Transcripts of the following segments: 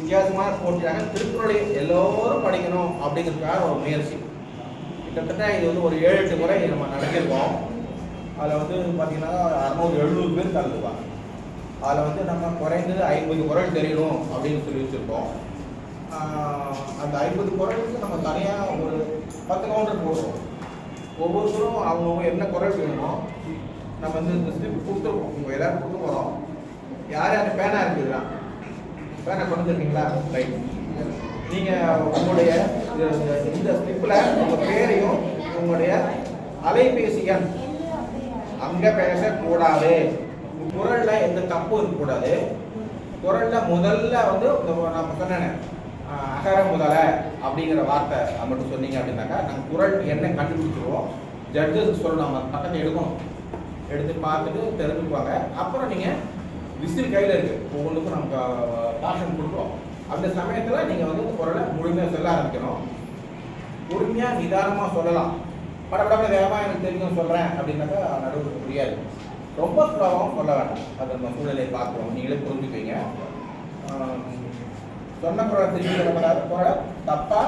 வித்தியாசமான போட்டியாக திருக்குறளை எல்லோரும் படிக்கணும் அப்படிங்கிறதுக்காக ஒரு முயற்சி. கிட்டத்தட்ட இது வந்து ஒரு 7-8 முறை நம்ம நடத்திருக்கோம். அதில் வந்து பார்த்தீங்கன்னா 600-700 பேர் கலந்துப்பாங்க. அதில் வந்து நம்ம குறைந்தது 50 குறள் தெரியணும் அப்படின்னு சொல்லி வச்சுருக்கோம். அந்த 50 குறளுக்கு நம்ம தனியாக ஒரு 10 கவுண்டர் போடுறோம். ஒவ்வொருத்தரும் அவங்கவுங்க என்ன குறள் வேணுமோ நம்ம வந்து இந்த ஸ்லிப் கொடுத்துருக்கோம். உங்கள் எல்லோரும் கொடுத்து போகிறோம். யார் யார் பேனா இருக்குதுங்களா? பேனா கொண்டு வந்துருக்கீங்களா? ரைட். நீங்கள் உங்களுடைய இந்த ஸ்லிப்பில் உங்கள் பேரையும் உங்களுடைய அலைபேசி எண் அங்கே பேசக்கூடாது. குறளில் எந்த தப்பும் இருக்கக்கூடாது. குறளில் முதல்ல வந்து நான் சொன்னேன் அகர முதல அப்படிங்கிற வார்த்தை மட்டும் சொன்னீங்க அப்படின்னாக்கா நாங்கள் குறள் என்ன கண்டுபிடிச்சிருவோம். ஜட்ஜஸ் சொல்லணும், நம்ம பக்கத்தை எடுக்கணும், எடுத்து பார்த்துட்டு தெரிஞ்சுக்குவாங்க. அப்புறம் நீங்கள் விசில் கையில் இருக்குது, ஒவ்வொன்றுக்கும் நமக்கு பாஷன் கொடுக்குறோம். அந்த சமயத்தில் நீங்கள் வந்து இந்த குறளை முழுமையாக சொல்ல ஆரம்பிக்கணும். பொறுமையாக நிதானமாக சொல்லலாம். படப்படப்பட வேகமாக எனக்கு தெரியும் சொல்கிறேன் அப்படின்னாக்கா நடுவில் புரியாது. ரொம்ப ஸ்லோவாகவும் சொல்ல வேண்டாம். அது நம்ம சூழ்நிலையை பார்க்குறோம், நீங்களே புரிஞ்சுக்குவீங்க. சொன்ன குறளை திரும்பி சொல்லக்கூடாது, குறளை தப்பாக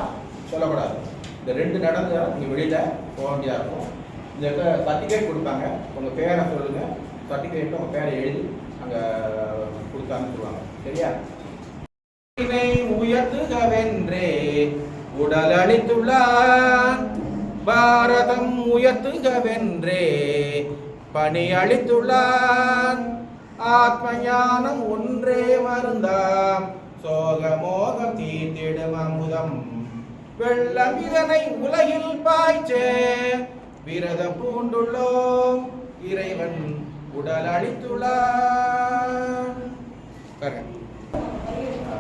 சொல்லக்கூடாது. இந்த 2 நடந்தால் நீங்கள் வெளியில் போக வேண்டியதாக இருக்கும். இந்த சர்டிஃபிகேட் கொடுப்பாங்க, உங்கள் பேரை சொல்லுங்கள். சர்டிஃபிகேட்டை உங்கள் பேரை எழுதி அங்கே கொடுத்தான்னு சொல்லுவாங்க. சரியா? உயர்த்துகவென்றே உடல் அளித்துள்ளான், பாரதம் உயர்த்துகவென்றே பணி அளித்துள்ளான், ஆத்ம ஞானம் ஒன்றே மருந்தாம், சோகமோகம் தீர்த்திடும் அமுதம், வெள்ளம் இதனை உலகில் பாய்ச்ச விரதம் பூண்டுள்ளோம், இறைவன் உடல் அளித்துள்ளான்.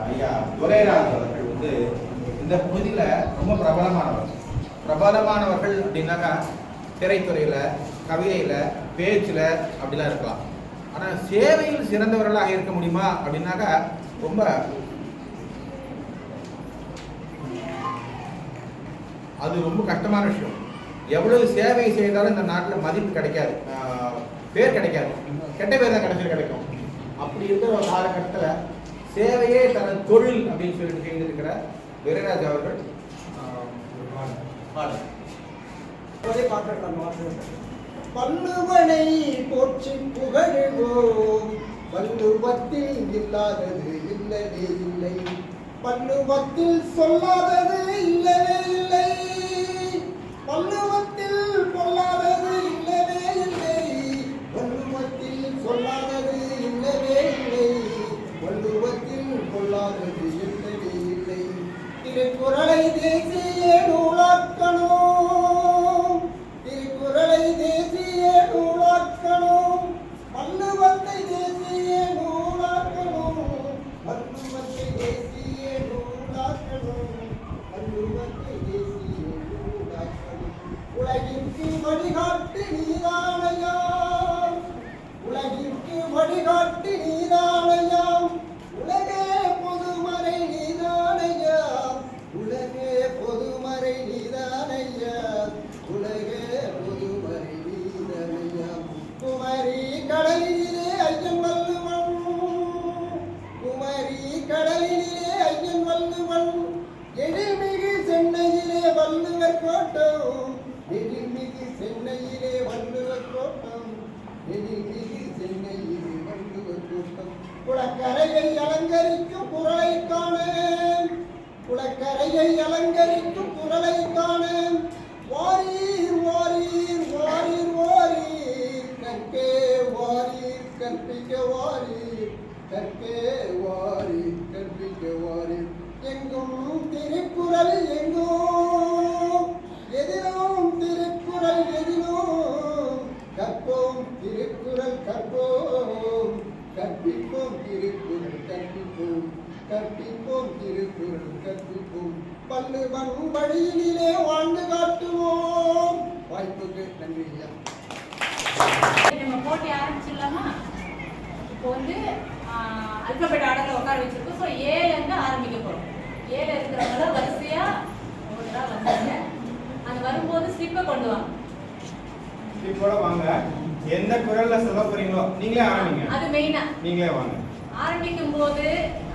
ஐயா துரைராஜ் அவர்கள் வந்து இந்த பகுதியில் ரொம்ப பிரபலமானவர்கள் அப்படின்னாக்கா திரைத்துறையில், கவிதையில், பேச்சில் அப்படிலாம் இருக்கலாம். ஆனால் சேவையில் சிறந்தவர்களாக இருக்க முடியுமா அப்படின்னாக்கா ரொம்ப கஷ்டமான விஷயம். எவ்வளவு சேவை செய்தாலும் இந்த நாட்டில் மதிப்பு கிடைக்காது, பேர் கிடைக்காது, கெட்ட பேர் தான் கிடைக்கும். அப்படி இருக்கிற ஒரு காலகட்டத்தில் சேவையே தனது தொழில் அப்படின்னு சொல்லிட்டு செய்திருக்கிற துரைராஜ் அவர்கள் பல்லுவனை போற்றி புகழுவோம், வள்ளுவத்தில் இல்லாதது இல்லவே இல்லை, பல்லுவத்தில் சொல்லாதது இல்லவே இல்லை, பல்லுவத்தில் பொல்லாதது இல்லவே இல்லை, வள்ளுவத்தில் சொல்லாதது இல்லவே இல்லை, வள்ளுவத்தில் பொல்லாதது இல்லவே இல்லை. திருக்குறளை தேசிய நூலாக்கணும், திருக்குறளை தேசிய நூலாக்கணும், வள்ளுவத்தை தேசிய நூலாக்கணும், வள்ளுவத்தை தேசிய நூலாக்கணும், வள்ளுவத்தை தேசிய நூலாக்கணும். உலகிற்கு வழிகாட்டு நீதானையாம், உலகிற்கு வழிகாட்டு நீதானையாம், உலகே பொதுமறை நீதானையாம், உலகே பொதுமறை நீதானையாம், உலகே பொதுமறை நீதானையாம். குமரி கடலிலே ஐயன் வள்ளுவன், குமரி கடலிலே ஐயன் வள்ளுவன், எழில்மிகு சென்னையிலே வள்ளுவர் கோட்டம், எழில்மிகு சென்னையிலே வள்ளுவர் கோட்டம், எழில்மிகு சென்னையிலே வள்ளுவர் கோட்டம். குளக்கரையை அலங்கரிக்கும் குறளை காணேன், குளக்கரையை அலங்கரிக்கும் குறளை காணேன், வாரீர் வாரீர் வாரீர் வாரீர், கற்கே வாரீர் கற்பிக்க வாரீர், கற்கே வாரீர் கற்பிக்க வாரீர். எங்கும் திருக்குறள் எங்கும், எதிலும் திருக்குறள் எதிலும், கற்போம் திருக்குறள் கற்போம், கற்பிப்போம் திருக்குறள் கற்பிப்போம், கற்பிப்போம் திருக்குறள் கற்பிப்போம், வள்ளுவன் வழியிலே வாழ்ந்து காட்டுவோம். வாய்ப்புக்கு நன்றி ஐயா. நம்ம போட்டி ஆரம்பிச்சிடலாமா? இப்போ வந்து அல்பபெட் ஆர்டர்ல உட்கார வச்சிருக்கோம். ஸோ ஏல இருந்து ஆரம்பிக்க போறோம். ஏல இருக்கிறவங்க வரிசையா ஒவ்வொன்றா வந்தாங்க. அது வரும்போது ஸ்லிப்பை கொண்டு வாங்க. ஸ்லிப்போட வாங்க. எந்த குறள்ல சொல்ல போறீங்களோ நீங்களே ஆரம்பிங்க. அது மெயினா நீங்களே வாங்க. ஆரம்பிக்கும் போது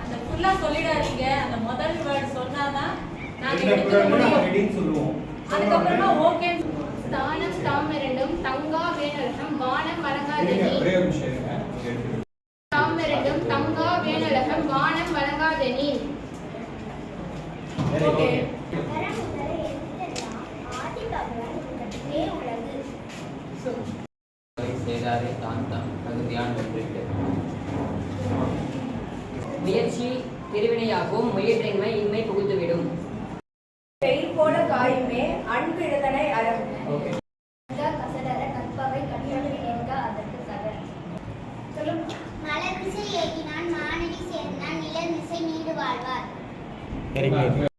அந்த ஃபுல்லா சொல்லிடாதீங்க. அந்த முதல் வேர்ட் சொன்னாதான் நாங்க இந்த எடுத்துக்க குரல்ல நம்ம முடியும். ரெடின்னு சொல்லுவோம். அதுக்கப்புறமா ஓகே. ஸ்தானம் தாமிரண்டும் தங்கா வேணழகம் வானம் வழங்காதெனி. ஒரே ஒரு நிமிஷம் இருங்க. தாமிரண்டும் தங்கா வேணழகம் வானம் வழங்காதெனி. ஓகே. செய்தாரே தான் தகுதியான வெற்றிக்கு. முயற்சி திருவினையாகும், முயற்றின்மை இன்மை புகுந்துவிடும். பெயர் போல காயுமே அன்பு இழந்தனை அறம். ஓகே. கசடர கற்பவை கற்றல் நினைக்க அதற்கு சக. சொல்லுங்க. மலர்மிசை ஏகினான் மானடி சேர்ந்தான் நிலமிசை நீடு வாழ்வார். Very good.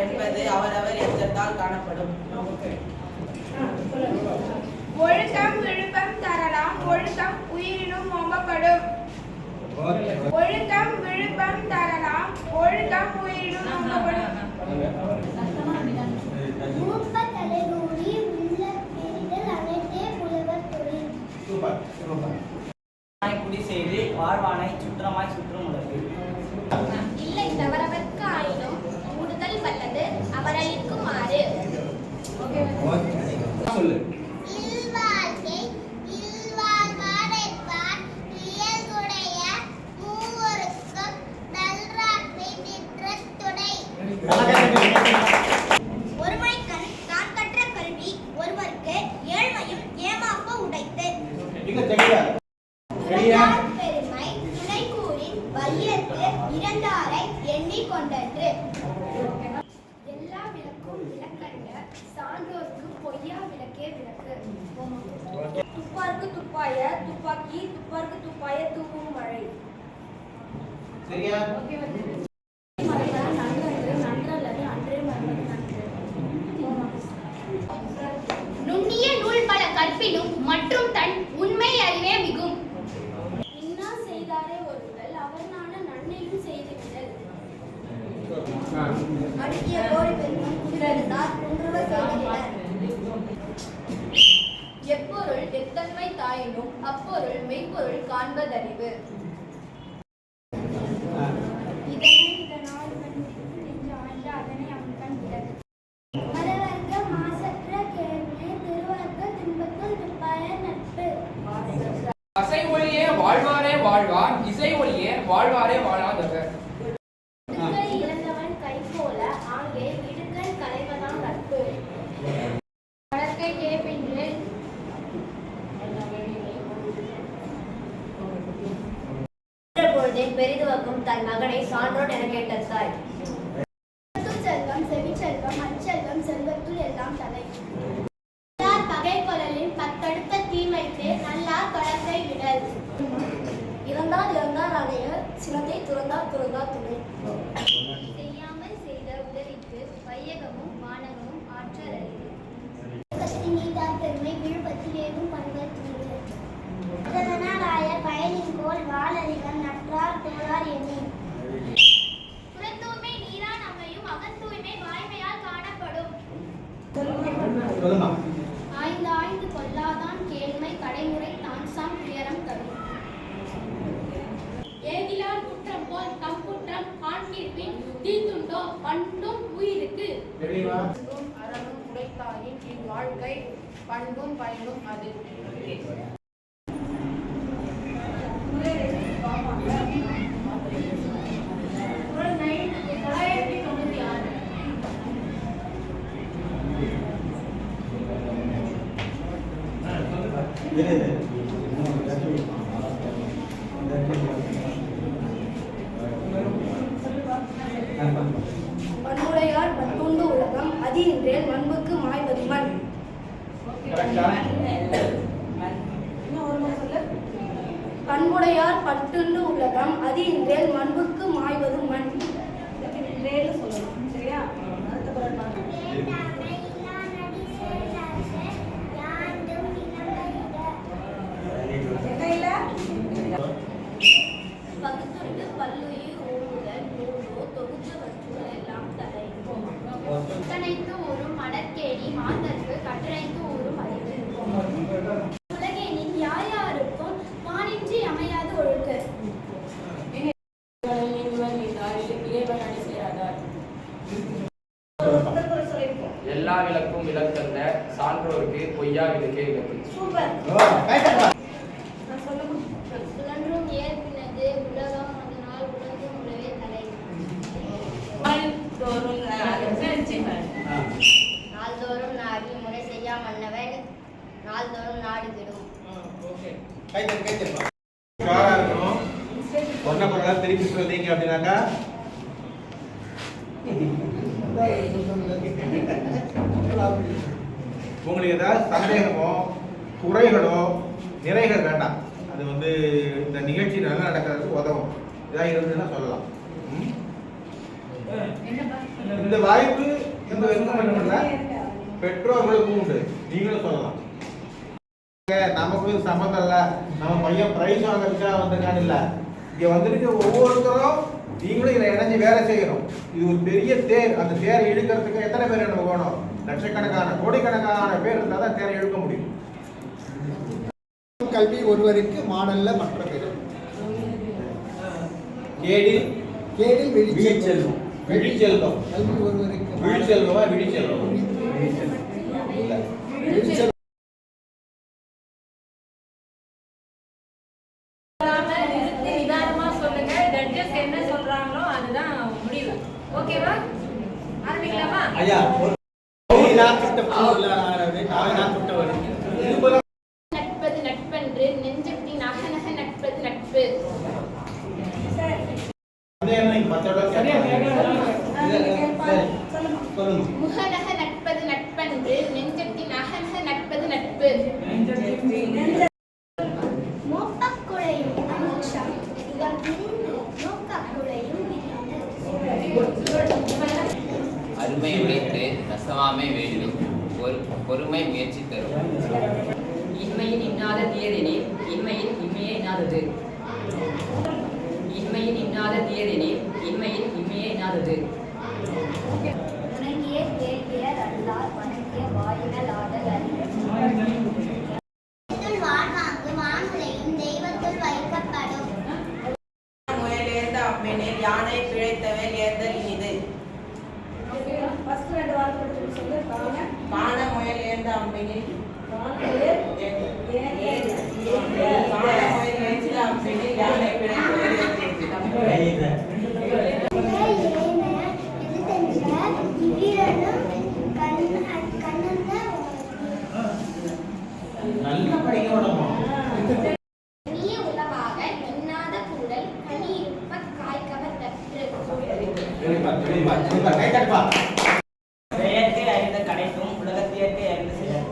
என்பது அவரவர் எச்சத்தால் காணப்படும். ஒழுக்கம் விழுப்பம் தரலாம் ஒழுக்கம் உயிரினும் ஓம்பப்படும். ஒழுக்கம் விழுப்பம் தரலாம் ஒழுக்கம் உயிரினும் ஓம்பப்படும். மூப்ப தலைகூடி உள்ள பெரிதல் அனைத்தே புலவர் தொழில். சூப்பர். சூப்பர். குடி செய்து வாழ்வானை சுற்றமாய் சுற்றும் உலகு. இல்லை தவறவர்க்கு ஆயினும் மூடுதல் வல்லது அவரளிக்குமாறு. ஓகே. சொல்லு. இல்வாழ்க்கை இல்வாழ்வாரென்பார் இயல்புடைய மூவருக்கும் நல்றாண்மை நின்ற துணை. ஒருமைக்கண் தான் கற்ற கல்வி ஒருவருக்கு ஏழ்மையும் ஏமாப்பு உடைத்து. இங்க தெளிவா. ரெடியா? பெருமை துணை கூறின் வையத்து இறந்தாரை எண்ணிக்கொண்டன்று. எல்லா விளக்கும் விளக்கண்ட சான்றோர்க்கு பொய்யா விளக்கே விளக்கு. துப்பார்க்கு துப்பாய துப்பாக்கி துப்பார்க்கு துப்பாய தூவும் மழை. சரியா? நன்றல்லது அன்றே மறவது நன்று. நுண்ணிய நூல் பல கற்பினும் மற்றும் தன் உண்மை அறிவே மிகும். இன்னா செய்தாரே ஒருவல் அவர் நாண நன்மையும் செய்துவிடல். அடுக்கிய கோடி பெருமன் குடியிருந்தார் குன்றுவ செய்தினர். எப்பொருள் எத்தன்மை தாயினும் அப்பொருள் மெய்ப்பொருள் காண்பதறிவு. இதனை இதனால் கண்டித்து நின்று ஆண்ட அதனை அவன் கண் விளக்கு. மறவர்க்க மாசற்ற கேள்வி திருவர்க்க துன்பத்துள் துப்பாய நட்பு. அசை ஒளியே வாழ்வாரே வாழ்வார், இசை ஒளியே வாழ்வாரே வாழாதவர். இடுக்கை இழந்தவன் கை போல ஆங்கே இடுக்கண் களைவதாம் நட்பு. வழக்கை கேட்பின்று பொழுதே பெரிதுவக்கும் தன் மகனை சான்றோன் என கேட்ட தாய். செல்வம் செவிச்செல்வம் அச்செல்வம் செல்வத்துள் எல்லாம் தலை. பகை கொள்ளலின் பத்தடுத்த தீமைக்கு நல்லார் தொடர்பை விடல். இறந்தார் இறந்தார் அடைய சினத்தை துறந்தார் துறந்தார் துணை. செய்யாமல் செய்த உதவிக்கு வையகமும் வானகமும் ஆற்றலறிவு. நீதார் பெருமை விழுப்பத்தில் ஏதும் பண்பர் தூது. அதனாலாய பயனின் கோல் வாழறிவன் நற்றார் தோழார் எண்ணி. புறத்தூய்மை நீரான் அமையும் அகத்தூய்மை வாய்மையால் காணப்படும். சொல்லுமா. ஆய்ந்து ஆய்ந்து கொள்ளாதான் கேள்மை கடைமுறை தான் சாம் துயரம் தரும். ஏதிலார் குற்றம் போல் தம் குற்றம் காண்கிற்பின் தீத்துண்டோ பண்டும் உயிருக்கு. ரெடிவா? அறனும் உடைத்தாயின் இவ்வாழ்க்கை பண்பும் பயனும் அது. குரல் 996. பண்புடையார் பட்டுண்டு உலகம் அதின்றேல் மண்புக்கு மாய்வது மண். கரெக்டா? இன்னும் ஒரு முறை சொல்லு. பண்புடையார் பட்டுண்டு உலகம் அதின்றேல் மண்புக்கு மாய்வது மண். ரேல சொல்லணும். சரியா? அடுத்த குரல் பாருங்க. வேண்டாமை இல்லானடி செயலாற்ற யாண்டும் இளமையிட. என்ன இல்ல? பகுத்துண்டு பல்லுயிர் ஓடுதல் நூலோ தொகுத்தவற்றுள் எல்லாம் தலை. கட்டணைத்து ஊறும் மடற்கேணி மாந்தர்க்கு கட்டணைத்து ஊறும் அறிவு. உலகெனில் யார் யாருக்கும் மானின்றி அமையாது ஒழுக்கு. நீங்க பொய்யா விளக்கே விளக்கு. சூப்பர். நான் சொல்லுங்க. சுழன்றும் ஏற்பினது உலகம் அதனால் உலகம் உலவே தலை. நாள்தோறும் நாள்தோறும் நாடி முறை செய்யா மன்னவன் நாள்தோறும் நாடு கெடும். இருக்கணும். சொன்ன பிறகு திருப்பி சொல்றீங்க அப்படின்னாக்கா உங்களுக்கு ஏதாவது சந்தேகமோ குறைகளோ நிறைகள் வேண்டாம். அது வந்து இந்த நிகழ்ச்சி நல்லா நடக்கிறதுக்கு உதவும். இதாக இருந்ததுன்னா சொல்லலாம். இந்த வாய்ப்பு இந்த மட்டுமல்ல, பெற்றோர்களுக்கும் உண்டு. நீங்களும் சொல்லலாம். நமக்கு சம்மந்தம் இல்லை, நம்ம பையன் பிரைஸ் வாங்கிறதுக்காக வந்திருக்கான்னு இல்லை. இங்கே வந்துட்டு ஒவ்வொருத்தரும் நீங்களும் இதில் இணைஞ்சு வேலை செய்யணும். இது ஒரு பெரிய தேர். அந்த தேரை இழுக்கிறதுக்கு எத்தனை பேர் நமக்கு வேணும்? லட்சக்கணக்கான கோடிக்கணக்கான பேர் இருந்தால் தான் தேரை இழுக்க முடியும். கல்வி ஒருவருக்கு மாடல்ல மற்ற பேர். கேடில் கேடில் விழிச்செல்வம். விழிச்செல்வம். கல்வி ஒருவருக்கு விழிச்செல்வமா விழிச்செல்வம்? விழிச்செல்வம். நிறுத்தி நிதானமா சொல்லுங்க. ஜட்ஜஸ் என்ன சொல்றாங்களோ அதுதான் முடிவு. ஓகேவா? ஆரம்பிக்கலாமா? ஐயா நட்பது நட்பென்று நெஞ்சத்தின் அகநக நட்பது நட்பு. முகநக நட்பது நட்பென்று நெஞ்சத்தின் அகநக நட்பது நட்பு. மோப்பக்குழையும் அமோஷம் இவர் விரிந்து நோக்கக்குழையும் அருமை உழைத்து ரசமாமை வேண்டும் பொறுமை முயற்சி தரும். இன்மையின் இன்னாத தீயதெனில் இன்மையின் இம்மையே இன்னாதது. இன்மையின் இன்னாத தீயதெனில் இன்மையின் இம்மையே இன்னாதது. உணங்கிய கேள்வியர் அல்லார் வணங்கிய வாயினல் ஆடல் அறிஞர். வாழ்வாங்கு வானுலையும் தெய்வத்துள் வைக்கப்படும். முயலேந்த அம்மெனில் யானை பிழைத்தவன் ஏந்தல் இனிது. காண முயல் ஏந்த அம்மெனில் காண முயல் ஏந்த அம்மெனில் யானை பிழைத்தவன் நல்லா படிக்கணுமா? இனிய உணவாக இன்னாத கூடல் கனி இருப்ப காய்கவர் தற்று. செயற்கை அறிந்த கடைக்கும் உலகத்தியற்கை அறிந்து செயல்.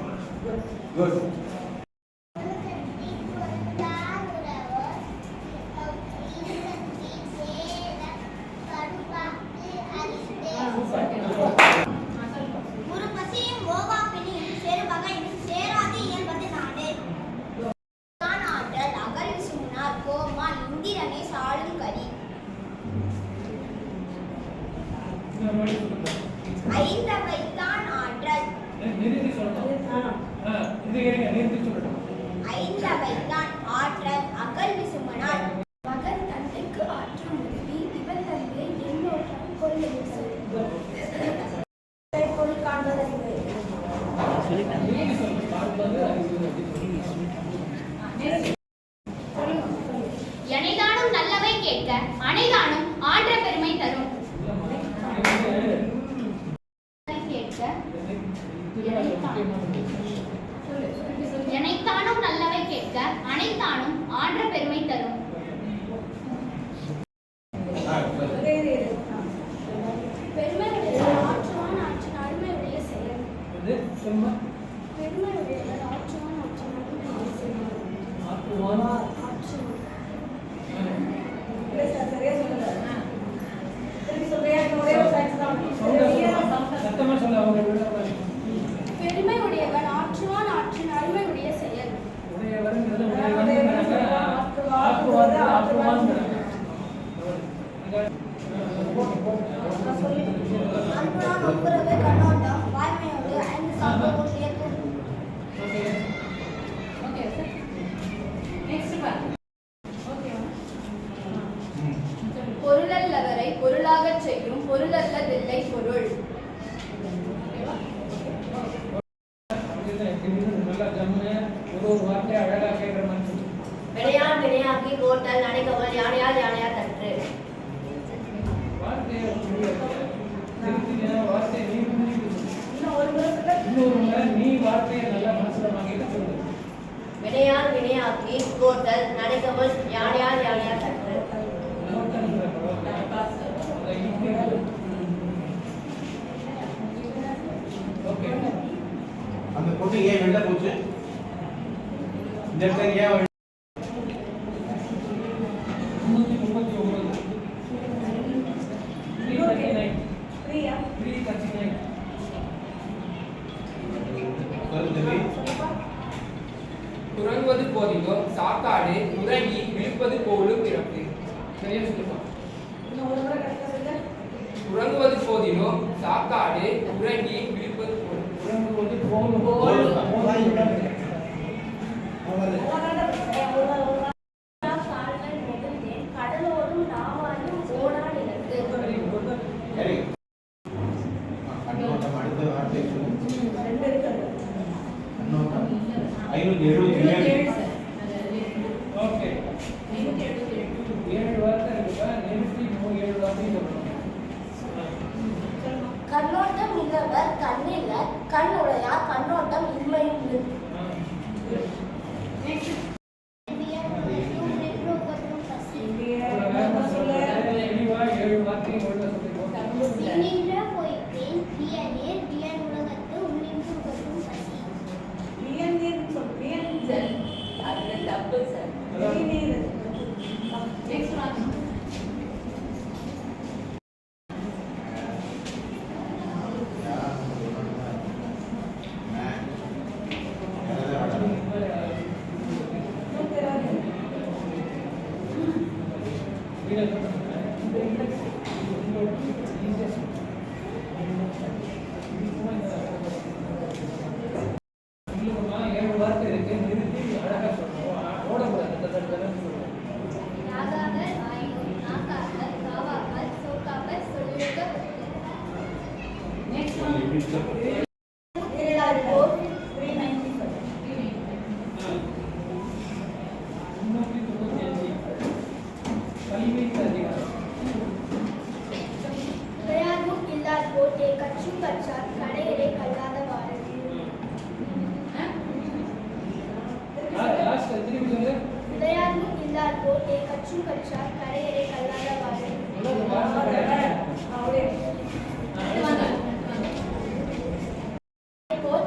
ஒரு பசியும் ஓவாப்பினியும் சேரு வகையும் சேராது இயல்பது நாடு. ஆற்றல் அகல் விசுமுனார் கோமான் இந்திரனை சாளும் கரி. ஐந்தவைத்தான் ஆற்றல் ஐந்தவைத்தான் ஆற்றல் அகல் விசுமனார். மகன் தந்தைக்கு ஆற்றும் உதவி இவன் தந்தை எண்ணோற்றம் கொள்ளும் பொருள் காண்பதறிவு. எனைதானும் நல்லவை கேட்க அனைதானும் ஆன்ற பெருமை தரும். கேட்க எனைத்தானும் நல்லவை கேட்க அனைத்தானும் ஆன்ற பெருமை தரும். பெருமையுடையவர் ஆற்றுவான் ஆற்றின் அருமையுடைய செயல். பெருமையுடையவர் ஆற்றுவான் ஆற்றின் அருமையுடைய செயல். பெருமையுடையவன் ஆற்றுவான் ஆற்றின் அருமையுடைய செயல். அன்புடன் ஒப்புரவு கண்ணோட்டம் வாய்மையோடு ஐந்து சாப்பிட ஓகே சார். நெக்ஸ்ட் பாருங்க. நல்லா ஜம்மு ஒரு வார்த்தை அழகா கேட்குற மாதிரி சொல்லு. வினையான் வினையாக்கி கோட்டல் நடைகவல் யானையால் யானையார் தற்று. வார்த்தையை திருத்தினா வார்த்தையை நீ புரிஞ்சுக்க சொல்லு. இன்னொரு முறை நீ வார்த்தையை நல்லா மனசுல வாங்கிட்டு சொல்லு. வினையான் வினையாக்கி கோட்டல் நடைகவல் யானையால் யானையார் தற்று. ஓகே. அந்த பொண்ணு ஏன் வெளில போச்சு? இந்த இடத்துல ஏன் வெளில? 339. உறங்குவது போதிலும் சாக்காடு உறங்கி விழிப்பது போலும் பிறப்பு. சரியா சொல்லுமா? உறங்குவது போதிலும் சாக்காடு உறங்கி விழிப்பது போலும். உறங்குவது போலும் கால்கள் நெடுந்தேன் கடலோடும் நாவாயும் ஓடா நிலத்து. கண்ணோட்டம் அடுத்த வார்த்தை கண்ணோட்டம் 577. ஓகே. 7 வார்த்தை இருக்கா? நிறுத்தி 7 வார்த்தை சொல்லணும். கண்ணோட்டம் இல்லவர் கண்ணில்ல கண்ணுடையார் கண்ணோட்டம் இன்மையும்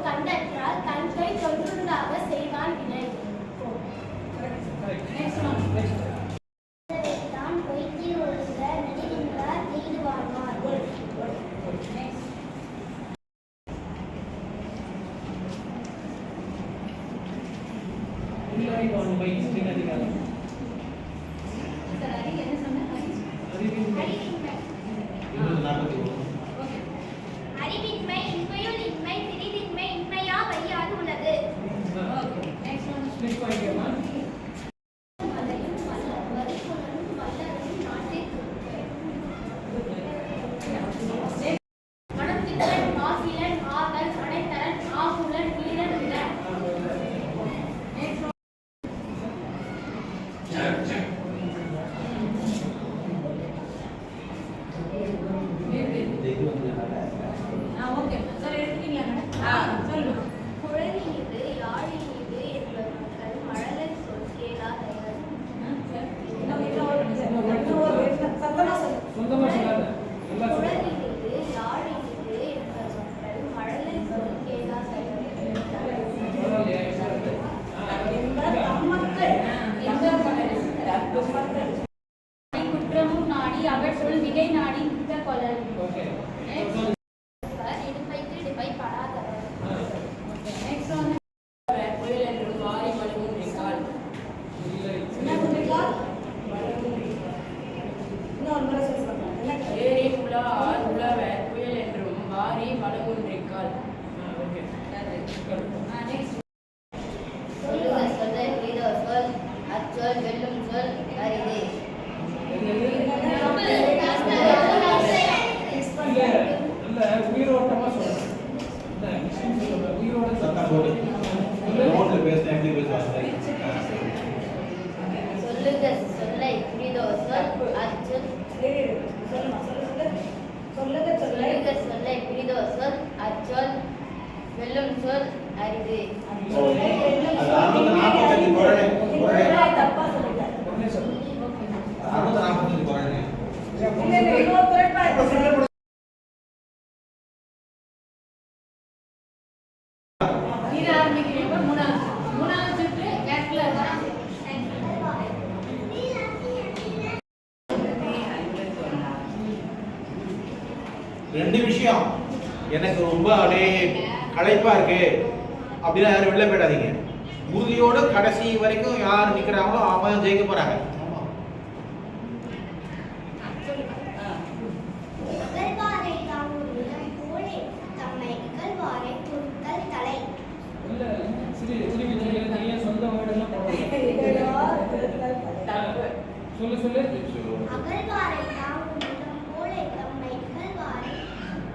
கண்டற்றால் தன் கை தொன்றுண்டாக செய்வான் வினை. தான் பொய்த்தில் ஒழுங்க நெடுகின்றார் நீடு வாழ்வார். அறிவின்மை இன்மையுள் இன்மை சிறிதின்மை இன்மையா வையாது உள்ளது. மனத்திறன் ஆசிலன் ஆகல் அனைத்தரன் ஆகுலன் வீரன் விரன். குழலினிது யாழினிது என்பவர் மக்கள் மழலை சொல் கேளாதவர். குழலினிது யாழினிது என்பவர் மக்கள் மழலை சொல் கேளாதவர். குற்றமும் நாடி அவற்றுள் மிகை நாடி குற்ற கொள்ளல். இடுப்பைக்கு இடுப்பை படாதவர். சொல்லுக சொல்ல இதோ சொல் அச்சொல் வெல்லும் சொல் அரிது. உயிரோட்டமா சொல்லணும். உயிரோட சத்தம் போடு. அரிது. அது 645 குறள். தப்பா சொல்லிட்டாரு. உடனே சொல்லு. 645 குறள். இன்னொரு குரல் இது ஆரம்பிக்கிறீங்க. மூணாவது சுற்று கேட்கல. ரெண்டு விஷயம் எனக்கு ரொம்ப அப்படியே களைப்பா இருக்கு அப்படின்னா யாரும் வெளில போயிடாதீங்க. உறுதியோட கடைசி வரைக்கும் யார் நிக்கிறாங்களோ அவங்க ஜெயிக்க போறாங்க. இகழ்வாரை தாமும் இளம் போலே தம்மை இகழ்வாரை பொறுத்தல் தலை. இல்ல திருப்பி நீ சொந்த வேர்டெல்லாம் சொல்லு. அகழ்வாரை தாமும் இளம் போலே தம்மை இகழ்வாரை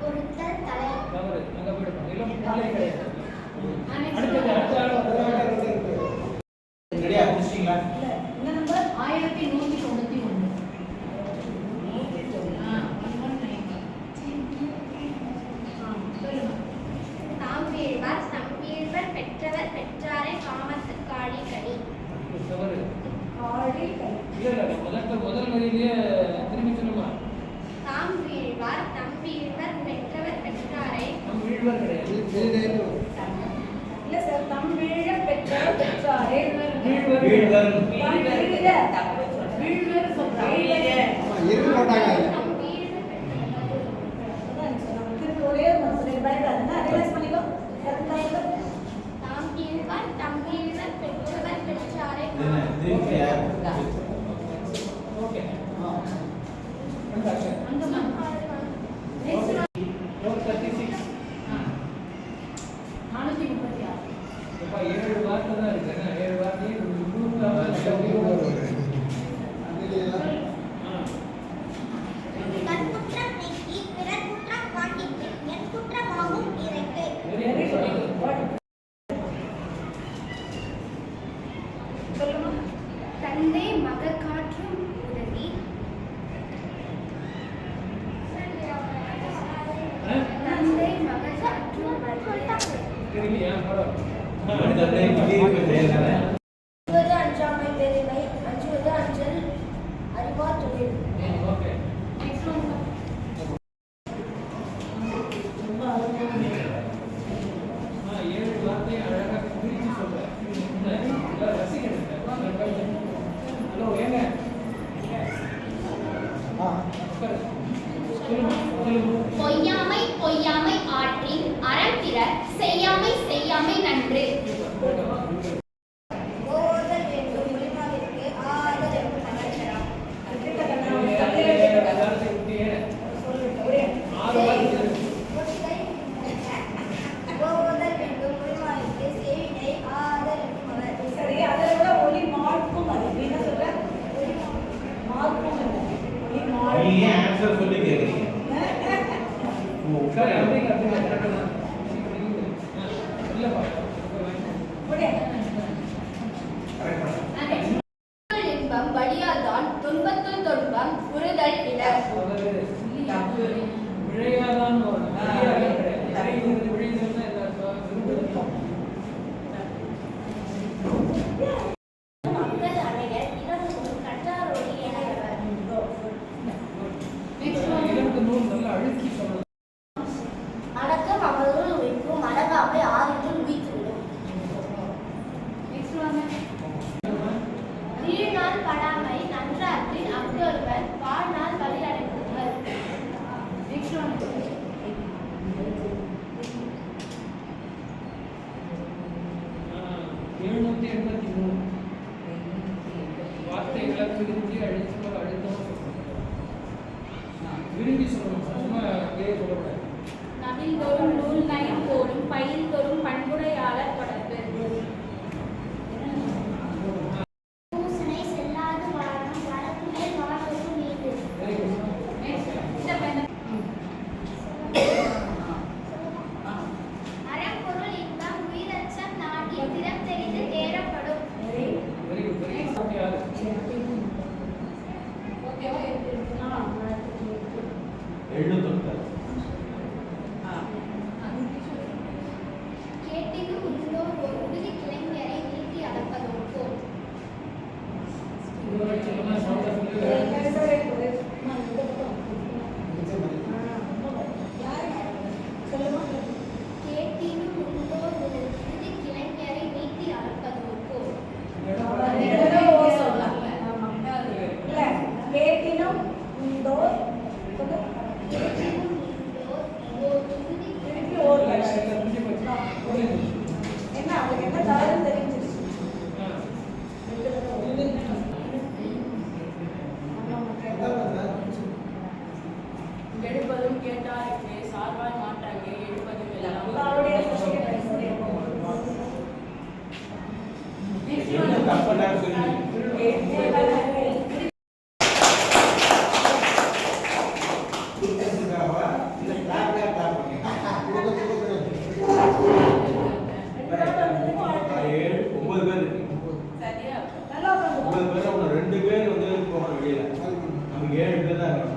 பொறுத்தல் தலை. தவறு. அங்க போயிடுவோம். இளம் பிள்ளை கிடையாது. அடுத்தது அடுத்த ஆள் ரெடியா முடிச்சிட்டீங்களா? இந்த நம்பர் 1191. தாம் வீழ்வார் தம் வீழ்வர் பெற்றவர் பெற்றாரை காமத்துக்காடி கனி. தவறு. ஆடி கை. இல்ல முதல் வரியிலேயே திரும்பி சொல்லுமா? தாம் வீழ்வார் தம் வீழ்வர் பெற்றவர் பெற்றாரை. நம்ம வீழ்வர் கிடையாது. இல்ல சார், தம் வீழ பெற்றார் பெற்றாரே. வீழ்வர். வீழ்வர். வீழ்வர் சொல்றாங்க. இருக்கு போட்டாங்க. தம் வீழ்வர் பெற்றவர். ஒரே ஒரு பயப்படாதுன்னா ரிலாக்ஸ் பண்ணிக்கோ. தாம் வீழ்வார் தம் வீழ்வர் பெற்றவர் பெற்றாரை. ஓகே. அங்கம்மா. நெக்ஸ்ட் 436. 436. அப்ப 7 வார்த்தை தான் இருக்கு. 7 வார்த்தை கற்குற்றம் நீக்கி பிறர் குற்றம் காண்கிற்கு என் குற்றமாகும் இறைக்கு. Very good. சொல்லுமா. தந்தை மகள் காற்றும் உதவி. தந்தை மகள் காற்றும் உதவி. தெரியலையா? அஞ்சுவது அஞ்சாமை பெருமை, அஞ்சுவது அஞ்சல் அறிவார் தொழில். ஓகே. Next one. ரொம்ப அருமையான 7 வார்த்தையை அழகாக பிரிச்சு சொல்றேன். ரசிக்கிறேன். ஹலோ ஏங்க பொய்யாமை பொய்யாமை ஆற்றின் அறம் பிற செய்யாமை செய்யாமை நன்று. ஓதல் வேண்டும் ஒளிமாவிற்கு ஆதல் என்று மகன். ஓதல் வேண்டும் ஒளிமாவிற்கு சேவினை ஆதல் என்று மகன். சரி, அதை விட ஒளி மார்க்கும் அது. நீ என்ன சொல்ற? மார்க்கும் இல்லை. ஒளி மார்க். நீங்க ஏன் ஆன்சர் சொல்லி கேக்குறீங்க? சரி அப்படிங்க கரெக்டாக தான் இல்லைப்பா ஓகே. கரெக்ட் பண்ணு. இன்பம் வடியாதான் துன்பத்துள் துன்பம் புரிதல் இடர். விழையாதான் விழிந்ததுன்னா எல்லாருக்கும் மக்கள் அனைவர் இரவும் கற்றாரோடு இணையவர். Next one. இலக்கு நூல் நல்லா அழுத்தி சொல்லணும். அடக்கம் அவர்கள் உயிர்க்கும் அடங்காமை ஆறில் உயிர்த்துவிடும். Next one. நீழ்நாள் படாமை நன்றாற்றின் அஃதொருவர் வாழ்நாள் வழியடைந்தவர். Next one. 783 வார்த்தைகளை பிரிஞ்சு அழுத்தம் விரும்பி சொல்லணும். சும்மா அப்படியே சொல்லக்கூடாது. நவில் தோறும் நூல் நயம் போலும் பயில் தோறும் பண்புடையாளர் தொடர்பு. பூசனை செல்லாது வாழும் வரப்பு மேல் வாழ்வது மீது. அறம்பொருள் இன்பம் உயிரச்சம் நாடி திறம் தெரிந்து தேரப்படும். Very good. ஓகேவா? எழுநூத்தி கேட்டினும் பண்ணாரு சொல்லி. இந்த கிளாப்ல கிளாப் பண்ணுங்க. 7 9 பேர் இருக்கு. சரியா? 9 பேர்ல ஒன்று 2 பேர் வந்து போகணும் வெளியில. நமக்கு 7 பேர் தான் இருக்கணும்.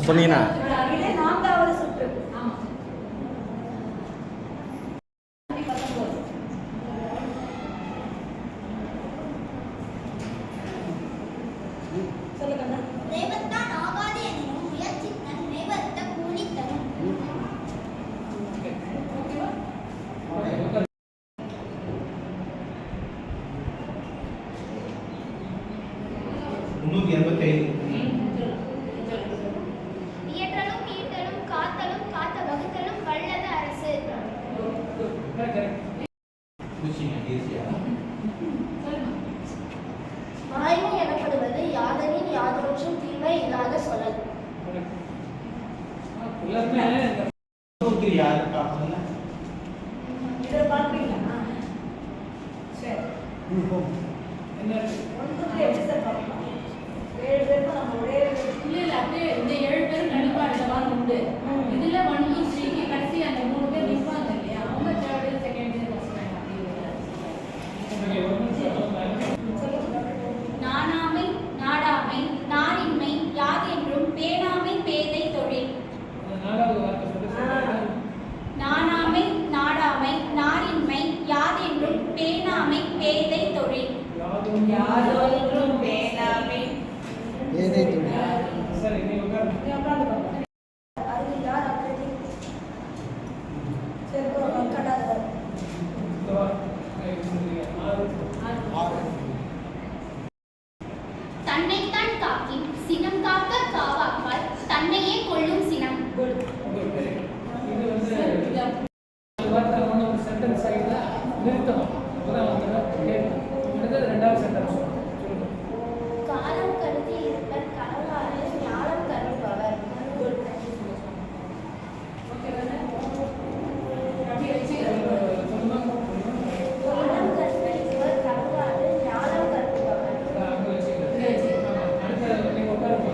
சொன்னீங்கன்னா நான்காவது சுற்று. ஆமா. சொல்லுங்க. ரேவத்தான் ஆகாது எனினும் முயற்சித்தன் ரேவத்த கூலித்தனும். ஓகேவா? இயற்றலும் ஈட்டலும் காத்தலும் காத்த வகுத்தலும் வல்லது அரசு. வாய்மை எனப்படுவது யாதனின் யாதொன்றும் தீமை இல்லாத சொல்லல். யாரு காப்பல இதை பார்ப்பீங்களா? சரி. என்ன ஒன்றுக்கு எப்படி சார் பார்க்கலாம்? 7 பேருக்கு நம்ம ஒரே இல்ல அப்படியே இந்த 7 பேரும் கண்டிப்பா அடுத்த வாரம் உண்டு. இதுல 1 2 3 கடைசி அந்த 3 பேர் நிற்பாங்க இல்லையா? அவங்க தேர்ட் செகண்ட் ஃபர்ஸ்ட் நாணாமை நாடாமை நாரின்மை யாதென்றும் பேணாமை பேதை தொழில். நாலாவது வார்த்தை சொல்லுங்க. நாணாமை நாடாமை நாரின்மை யாதென்றும் பேணாமை பேதை தொழில். யாதொன்றும் பேணாமை ஏதை தொழில். சரி நீ உட்காருங்க. நீ உட்கார்ந்துக்கோங்க. அது யார் அக்கறை? சரி ப்ரோ கட்டாத. இந்த வா. சொல்லுங்க. 6 தன்னைத்தான் காக்கி சினம் காக்க காவாக்கால் தன்னையே கொள்ளும் சினம். இது வந்து வார்த்தை ஒன்று ஒரு சென்டென்ஸ் ஆகிட்டா நிறுத்தணும். அப்பதான் வந்து கேட்கணும். அடுத்தது 2வது சென்டென்ஸ் சொல்லுங்க. காலம் கருதி இருப்பர் கலங்காறு ஞானம் கருதுபவர். ஓகேவா? அப்படியே வச்சு சொல்லுங்க. காலம் கருதி இருப்பர் கலங்காறு ஞானம் கருதுபவர். அங்கே வச்சுக்கிறேன். அடுத்தது நீங்கள் உட்காருங்க.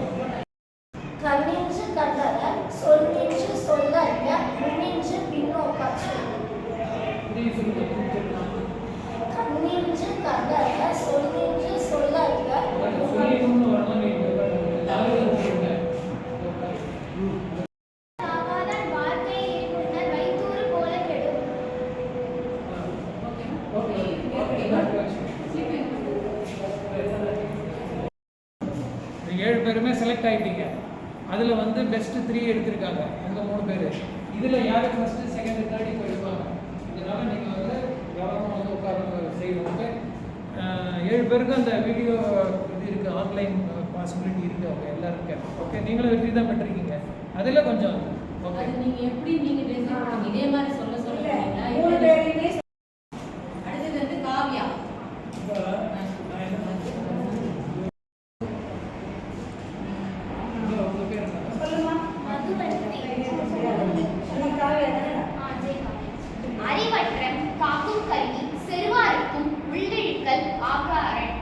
கண்ணின்று கண்டற சொல்லின்று சொல்லறிய முன்னின்று பின்னோக்கற்று. இதையும் சொல்லுங்க. கண்ணின்று கண்டற சொல்லின்று சொல்லறிய சொல்லிக்கணும்னு வரணும். நீங்கள் சொல்லுங்க. ஆகாதன் வாழ்க்கை இருமுன்னர் வைத்தூறு போல கெடும். நீங்க 7 பேருமே செலக்ட் ஆகிட்டீங்க. அதில் வந்து பெஸ்ட் 3 எடுத்திருக்காங்க அந்த 3 பேர். இதில் யார் ஃபஸ்ட்டு செகண்ட் தேர்ட் இப்போ எடுப்பாங்க. இதனால நீங்கள் வந்து கவனமாக வந்து உட்கார செய்யணும். ஓகே. 7 பேருக்கும் அந்த வீடியோ இது இருக்குது, ஆன்லைன் பாசிபிலிட்டி இருக்குது. அவங்க எல்லாருக்கும் ஓகே. நீங்களும் வெற்றி தான் பெற்றிருக்கீங்க. அதில் கொஞ்சம் ஓகே. அது நீங்க எப்படி நீங்க பேசுறீங்க இதே மாதிரி சொல்ல சொல்லுவீங்களா? அடுத்தது வந்து காவ்யா. இப்போ நான் என்ன உங்கள் பேர் என்ன? சொல்லுமா. அறிவற்றம் காக்கும் கல்வி செருவாருக்கும் உள்ளிழுக்கல் ஆகாரன்.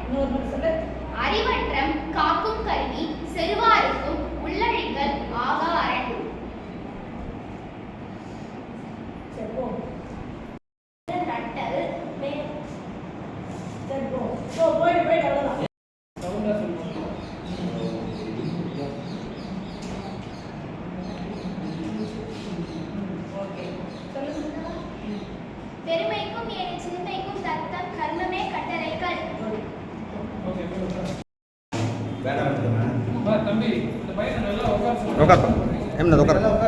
அறிவற்றம் காக்கும் கல்வி செருவாருக்கும் உள்ளழிக்கல் ஆகாரன். நட்டல் சவுண்டா சொல்லுங்க. பெருமைக்கும் ஏழு சிறுமைக்கும் தத்தம் கர்மமே கட்டளைகள். ஓகே. வேணாம் தம்பி இந்த பையனை நல்லா உட்கார உட்கார். என்ன உட்கார்.